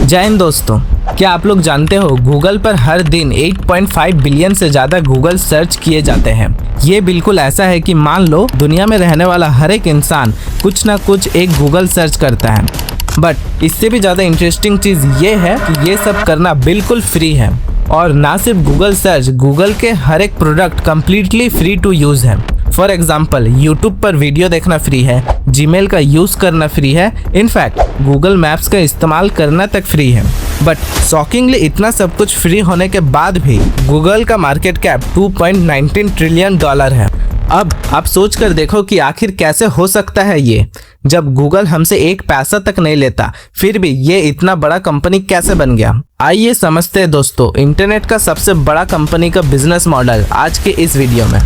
जय हिंद दोस्तों, क्या आप लोग जानते हो गूगल पर हर दिन 8.5 बिलियन से ज़्यादा गूगल सर्च किए जाते हैं। ये बिल्कुल ऐसा है कि मान लो दुनिया में रहने वाला हर एक इंसान कुछ ना कुछ एक गूगल सर्च करता है। बट इससे भी ज़्यादा इंटरेस्टिंग चीज़ ये है कि ये सब करना बिल्कुल फ्री है। और ना सिर्फ गूगल सर्च, गूगल के हर एक product completely free to use है। फॉर एग्जाम्पल, यूट्यूब पर वीडियो देखना फ्री है, जीमेल का यूज़ करना फ्री है, इनफैक्ट गूगल मैप्स का इस्तेमाल करना तक फ्री है। बट शॉकिंगली इतना सब कुछ फ्री होने के बाद भी गूगल का मार्केट कैप $2.19 ट्रिलियन है। अब आप सोच कर देखो कि आखिर कैसे हो सकता है ये, जब गूगल हमसे एक पैसा तक नहीं लेता, फिर भी ये इतना बड़ा कंपनी कैसे बन गया। आइए समझते हैं दोस्तों इंटरनेट का सबसे बड़ा कंपनी का बिजनेस मॉडल आज के इस वीडियो में।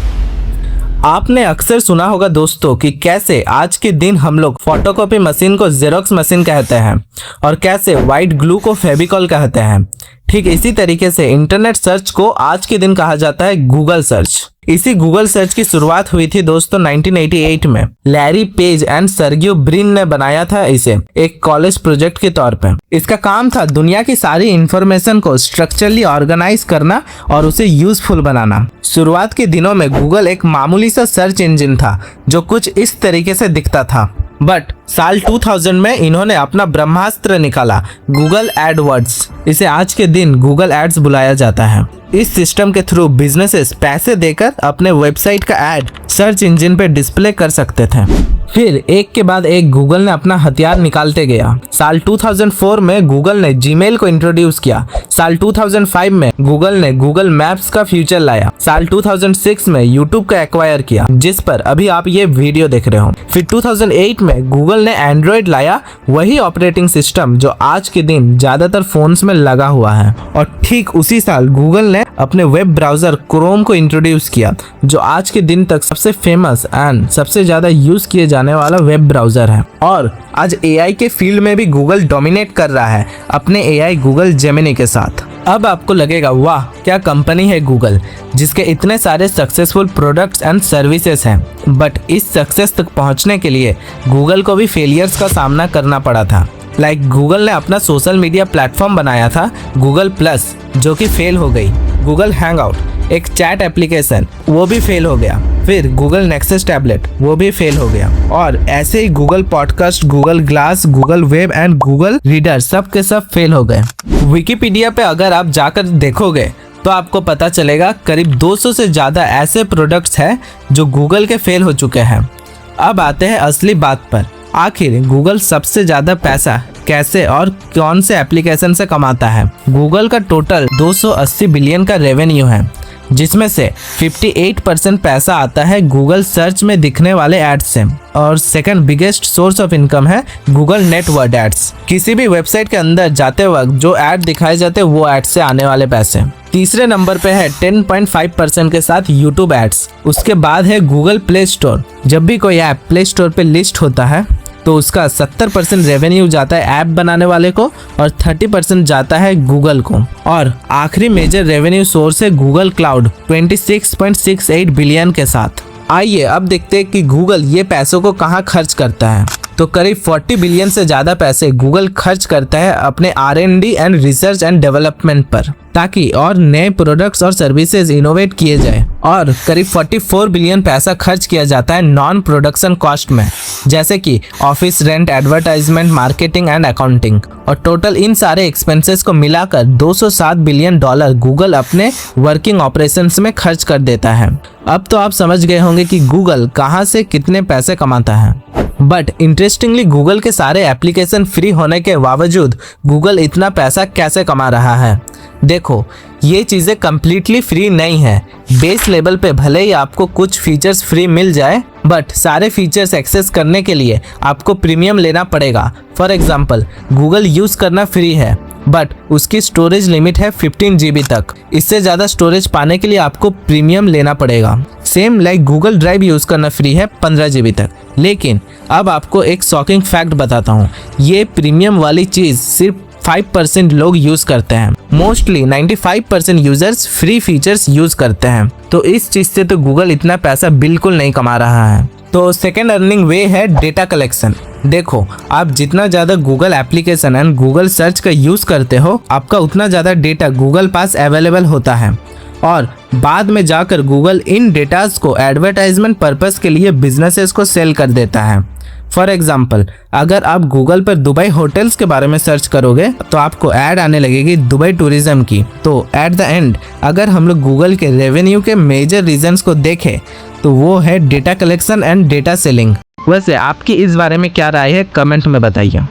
आपने अक्सर सुना होगा दोस्तों कि कैसे आज के दिन हम लोग फोटोकॉपी मशीन को जेरोक्स मशीन कहते हैं और कैसे व्हाइट ग्लू को फेविकॉल कहते हैं। ठीक इसी तरीके से इंटरनेट सर्च को आज के दिन कहा जाता है गूगल सर्च। इसी गूगल सर्च की शुरुआत हुई थी दोस्तों 1988 में। Larry page and Sergio Brin ने बनाया था इसे एक कॉलेज प्रोजेक्ट के तौर पे। इसका काम था दुनिया की सारी इंफॉर्मेशन को स्ट्रक्चरली ऑर्गेनाइज करना और उसे यूजफुल बनाना। शुरुआत के दिनों में गूगल एक मामूली सा सर्च इंजन था जो कुछ इस तरीके से दिखता था। बट साल 2000 में इन्होंने अपना ब्रह्मास्त्र निकाला, गूगल एडवर्ड्स। इसे आज के दिन गूगल एड्स बुलाया जाता है। इस सिस्टम के थ्रू बिजनेसेस पैसे देकर अपने वेबसाइट का एड सर्च इंजन पे डिस्प्ले कर सकते थे। फिर एक के बाद एक गूगल ने अपना हथियार निकालते गया। साल 2004 में गूगल ने जीमेल को इंट्रोड्यूस किया। साल 2005 में गूगल ने गूगल मैप्स का फ्यूचर लाया। साल 2006 में यूट्यूब का एक्वायर किया, जिस पर अभी आप ये वीडियो देख रहे हो। फिर 2008 में गूगल ने एंड्रॉइड लाया, वही ऑपरेटिंग सिस्टम जो आज के दिन ज्यादातर फोन्स में लगा हुआ है। और ठीक उसी साल गूगल ने अपने वेब ब्राउजर क्रोम को इंट्रोड्यूस किया, जो आज के दिन तक सबसे फेमस एंड सबसे ज्यादा यूज किए जाने वाला वेब ब्राउजर है। और आज एआई के फील्ड में भी गूगल डोमिनेट कर रहा है अपने एआई गूगल जेमिनी के साथ। अब आपको लगेगा वाह क्या कंपनी है गूगल, जिसके इतने सारे सक्सेसफुल प्रोडक्ट्स एंड सर्विसेज हैं। बट इस सक्सेस तक पहुंचने के लिए गूगल को भी फेलियर्स का सामना करना पड़ा था। गूगल ने अपना सोशल मीडिया प्लेटफॉर्म बनाया था गूगल प्लस, जो कि फेल हो गई। गूगल हैंगआउट एक चैट एप्लीकेशन, वो भी फेल हो गया। फिर गूगल नेक्सस टैबलेट, वो भी फेल हो गया। और ऐसे ही Google Podcast, Google Glass, Google Web and Google Reader सब के सब फेल हो गए। विकिपीडिया पे अगर आप जाकर देखोगे तो आपको पता चलेगा करीब 200 से ज़्यादा ऐसे प्रोडक्ट्स हैं जो गूगल के फेल हो चुके हैं। अब आते हैं असली बात पर, आखिर गूगल सबसे ज़्यादा पैसा कैसे और कौन से एप्लीकेशन से कमाता है। गूगल का टोटल 280 बिलियन का रेवेन्यू है, जिसमें से 58% पैसा आता है गूगल सर्च में दिखने वाले एड्स से। और second biggest source of income है गूगल नेटवर्क एड्स। किसी भी वेबसाइट के अंदर जाते वक्त जो एड दिखाए जाते हैं वो एड से आने वाले पैसे। तीसरे नंबर पे है 10.5% के साथ यूट्यूब एड्स। उसके बाद है गूगल प्ले स्टोर। जब भी कोई ऐप प्ले स्टोर पे लिस्ट होता है तो उसका 70% रेवेन्यू जाता है ऐप बनाने वाले को और 30% जाता है गूगल को। और आखिरी मेजर रेवेन्यू सोर्स है गूगल क्लाउड 26.68 बिलियन के साथ। आइए अब देखते हैं कि गूगल ये पैसों को कहाँ खर्च करता है। तो करीब 40 बिलियन से ज़्यादा पैसे गूगल खर्च करता है अपने R&D and research and development पर, ताकि और नए प्रोडक्ट्स और सर्विसेज इनोवेट किए जाए। और करीब 44 बिलियन पैसा खर्च किया जाता है नॉन प्रोडक्शन कॉस्ट में, जैसे कि office rent, advertisement, marketing and accounting. और टोटल इन सारे एक्सपेंसेस को मिलाकर $207 बिलियन गूगल अपने वर्किंग ऑपरेशंस में खर्च कर देता है। अब तो आप समझ गए होंगे कि गूगल कहाँ से कितने पैसे कमाता है। बट इंटरेस्टिंगली गूगल के सारे एप्लीकेशन फ्री होने के बावजूद गूगल इतना पैसा कैसे कमा रहा है। देखो, ये चीज़ें कम्प्लीटली फ्री नहीं है। बेस लेवल पे भले ही आपको कुछ फीचर्स फ्री मिल जाए, बट सारे फीचर्स एक्सेस करने के लिए आपको प्रीमियम लेना पड़ेगा। फॉर एग्जाम्पल, गूगल यूज़ करना फ्री है, बट उसकी स्टोरेज लिमिट है 15 GB तक। इससे ज़्यादा स्टोरेज पाने के लिए आपको प्रीमियम लेना पड़ेगा। सेम गूगल ड्राइव यूज़ करना फ्री है 15 GB तक। लेकिन अब आपको एक शॉकिंग फैक्ट बताता हूँ, ये प्रीमियम वाली चीज़ सिर्फ 5% लोग यूज़ करते हैं। Mostly 95% users free features use करते हैं। तो इस चीज़ से तो गूगल इतना पैसा बिल्कुल नहीं कमा रहा है। तो सेकेंड अर्निंग वे है डेटा कलेक्शन। देखो, आप जितना ज़्यादा Google application and Google search का यूज़ करते हो, आपका उतना ज़्यादा डेटा गूगल पास अवेलेबल होता है और बाद में जाकर गूगल इन डेटाज को एडवर्टाइजमेंट पर्पस के लिए बिजनेसेस को सेल कर देता है। फॉर एग्जाम्पल, अगर आप गूगल पर दुबई होटल्स के बारे में सर्च करोगे तो आपको ऐड आने लगेगी दुबई टूरिज्म की। तो एट द एंड अगर हम लोग गूगल के रेवेन्यू के मेजर रीजंस को देखें तो वो है data collection and data selling. वैसे आपकी इस बारे में क्या राय है, कमेंट में बताइए।